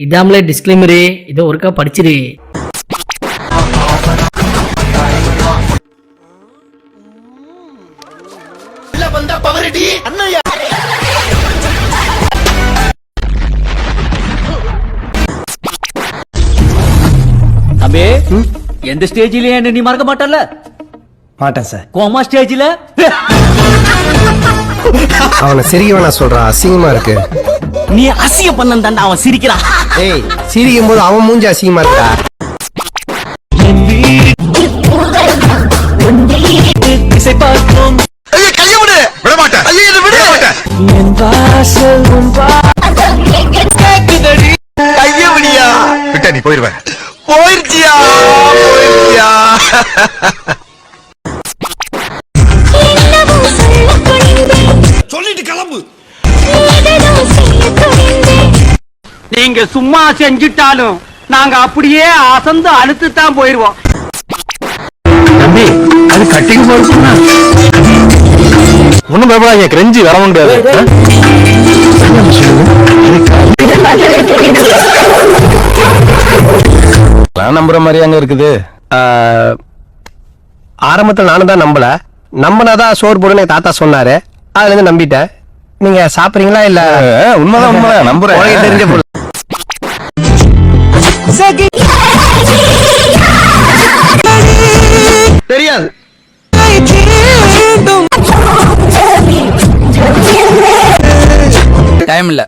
இதாமலே disclaimer இதோ ஒருக்கா படிச்சிரு. Abe எந்த ஸ்டேஜ்லயே என்ன நீ மறக்க மாட்டல? மாட்டேன் சார். கோமா ஸ்டேஜ்ல அவனை சிரிக்க சொல்றான், அசிங்கமா இருக்கு. நீ அசிங்க பண்ண அவன் சிரிக்கிறான். ஏய், சிரிக்கும் போது அவன் மூஞ்சி அசிங்கமா இருக்கா? நீ போயிருவேன். போயிருச்சியா போயிருச்சியா சொல்லிட்டு கிளம்பு. நீங்க சும்மா செஞ்சுட்டாலும் நாங்க அப்படியே அசந்து அழுத்து தான் போயிருவோம். தம்பி அது கட்டிங் போடு. ஒண்ணும் பயப்படாதீங்க, கிரெஞ்சி வர முடியாது. நம்புற மாதிரி அங்க இருக்குது. ஆரம்பத்தில் நானும் தான் நம்பல. நம்பினாதான் சோறு போடுன்னு தாத்தா சொன்னாரு. அதுல இருந்து நம்பிட்டேன். நீங்க சாப்பிடுறீங்களா? இல்ல உண்மைதான் உண்மைதான் நம்புறேன். தெரிஞ்ச பொருள் தெரியாது. டைம் இல்ல.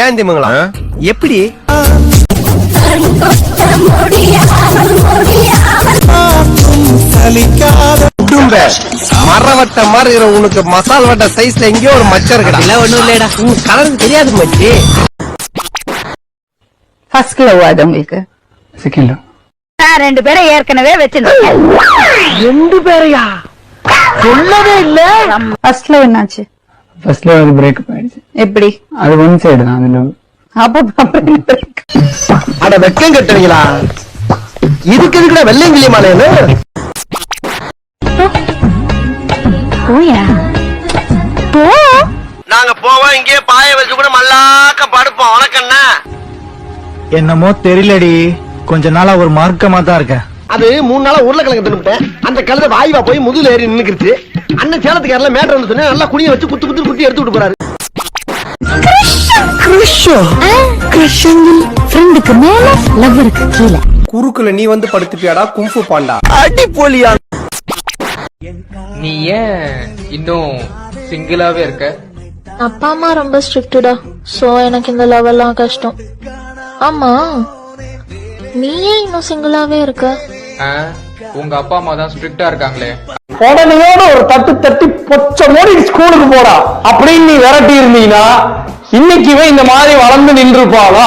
ஏன் திமுங்களா? எப்படி மரவட்ட மாதிரி உனக்கு மசால் வட்ட சைஸ்ல எங்கேயோ ஒரு மச்சம் இருக்கா? இல்ல ஒண்ணும் இல்லடா, கலருக்கு தெரியாது மச்சி. ஃபர்ஸ்ட் லவ் அது உங்களுக்கு? Second love. நான் 2 பேரை ஏற்கனவே வச்சிருந்தேன். 2 பேரையா? சொல்லவே இல்ல. ஃபர்ஸ்ட் லவ் என்னாச்சு? ஃபர்ஸ்ட் லவ் அது பிரேக்கப் ஆயிடுச்சு. எப்படி? அது ஒன் சைடு தான். அது லவ். அட வெக்கம் கட்டுறீங்களா? இதுக்கு எதுக்குடா வெள்ளையங்கிலியமானேன்னு? போயா போ. நாங்க போவோம், இங்கே பாய வச்சு கூட மல்லாக்க படுப்போம். உனக்கு என்னமோ தெரியலடி, கொஞ்ச நாளா ஒரு மார்க்கமா தான் இருக்கேன். அது 3 நாளா உருளைக்கிழங்கு தின்னுட்டேன். அந்த கழுத வாய்வா போய் முதுகுல ஏறி நின்னுக்கிருச்சு. அண்ணன் சேலத்துக்கு யாரெல்லாம் மேட்டர் வந்து சொன்னா நல்லா குனிய வச்சு குத்தி எடுத்து விட்டு போறாரு. ஃப்ரெண்டுக்கு மேல லவ்வருக்கு கீழே. குறுக்குல நீ வந்து படுத்துப்பியாடா கும்ஃபு பாண்டா? அடி போலியா? நீ ஏன் இன்னும் சிங்கிளாவே இருக்க? அப்பா அம்மா ரொம்ப ஸ்ட்ரிக்டடா, சோ எனக்கு இந்த லெவல்லாம் கஷ்டம். ஆமா, நீ ஏன் இன்னும் சிங்கிளாவே இருக்க? உங்க அப்பா அம்மா தான் ஸ்ட்ரிக்டா இருக்காங்களே. உடனேயோட ஒரு தட்டி பொச்ச மோடி ஸ்கூலுக்கு போடா அப்படின்னு நீ விரட்டி இருந்தீங்கன்னா இன்னைக்குவே இந்த மாதிரி வளர்ந்து நின்றுப்பாளா?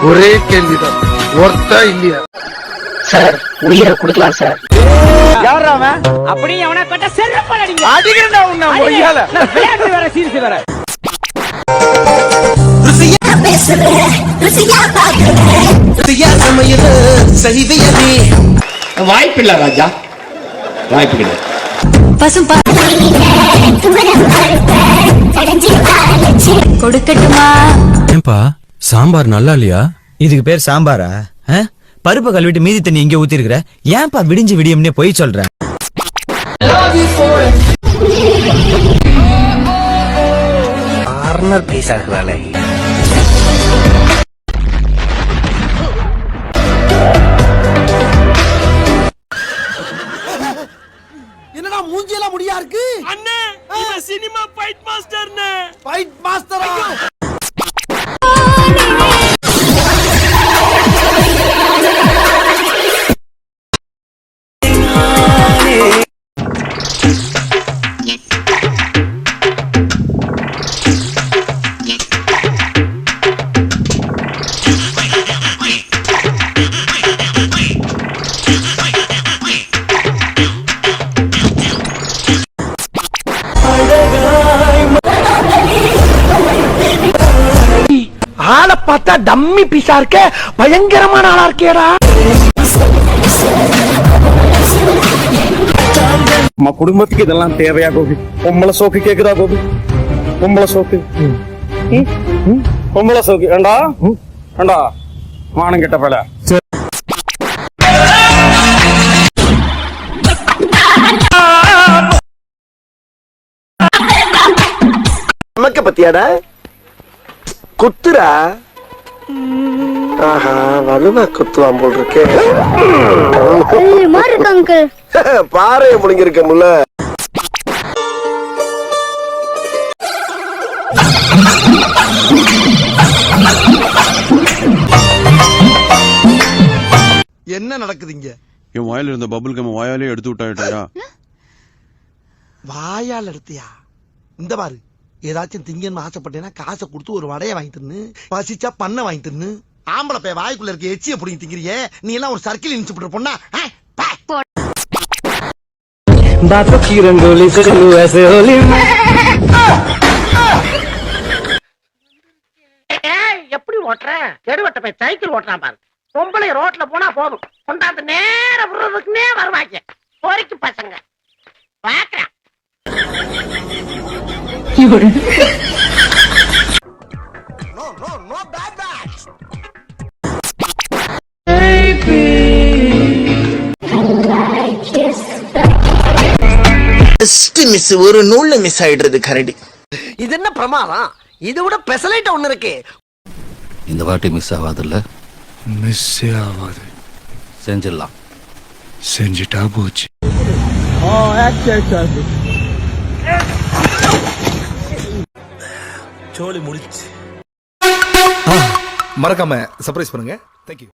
ஒரே கேள்விதான், ஒருத்தா இல்லையா? சார் உயிரை கொடுக்கலாம் சார். யாரா அவன்? அப்படியே அவனை கட்ட செருப்பால அடிங்க. அடிங்கடா உன்ன மொய்யால. விளையாட்டு வேற சீரிஸ் வேற. வாய்ப்பில்லை ராஜா, வாய்ப்பு கிடையாது. கொடுக்கட்டுமா? ஏன்பா சாம்பார் நல்லா இல்லையா? இதுக்கு பேர் சாம்பாரா? பருப்பை கழுவிட்டு மீதி தண்ணி இங்க ஊத்தி இருக்கிற. ஏன்பா விடிஞ்சு விடியம்னே போய் சொல்ற? கார்னர் பீஸா இருக்கிறாளே. என்னடா மூஞ்சியெல்லாம் முடியா இருக்கு? அண்ணே, இவன் சினிமா ஃபைட் மாஸ்டர்னே. ஃபைட் மாஸ்டரா? ஆளை பார்த்தா டம்மி பீஸா இருக்க, பயங்கரமான ஆளா இருக்கேடா. நம்ம குடும்பத்துக்கு இதெல்லாம் தேவையா கோபி? பொம்பளை சோக்கு கேக்குதா கோபி? பொம்பளை சோக்கு பொம்பளை சோக்கு ஏண்டா ஏண்டா மானம் கெட்ட பல. நமக்க பத்தியாடா குத்துரா. ஆஹா வலுவா குத்துவான் போல் இருக்கு. பாறைய முடிங்கிருக்க முல்ல. என்ன நடக்குது இங்க? என் வாயில இருந்த பபுள் கம் வாயாலே எடுத்து விட்டாயா? வாயால் எடுத்தியா? இந்த பாரு, ஏதாச்சும் திங்கன்னு ஆசைப்பட்டேன்னா காசை கொடுத்து ஒரு வடையை வாங்கி தின்னு, பசிச்சா பண்ண வாங்கி தின்னு. ஆம்பளை பைய வாய்க்குள்ள இருக்க எச்சிய புடிங்கி திங்கிறியே, நீ எல்லாம் ஒரு சர்க்கிள் இன்ஸ்பெக்டர் பொண்ணா? எப்படி ஓட்டுற? தெருவட்ட போய் சைக்கிள் ஓட்டுறான் பாரு. பொம்பளை ரோட்ல போனா போதும், கொண்டாந்து நேர விடுறதுக்குன்னே வருவாங்க. பொறிக்கு பசங்க பாக்குறேன். ஒரு நூல்ல மிஸ் ஆயிடுறது கரடி. இது என்ன பிரமாதம்? இதை விட பெசலைட் ஒண்ணு இருக்கு. இந்த வாட்டி மிஸ் ஆகாதுல்ல? மிஸ் ஆகாது. செஞ்சிடலாம். செஞ்சுட்டா போச்சு. சோலி முடிச்சு. மறக்காம சர்ப்ரைஸ் பண்ணுங்க. தேங்க்யூ.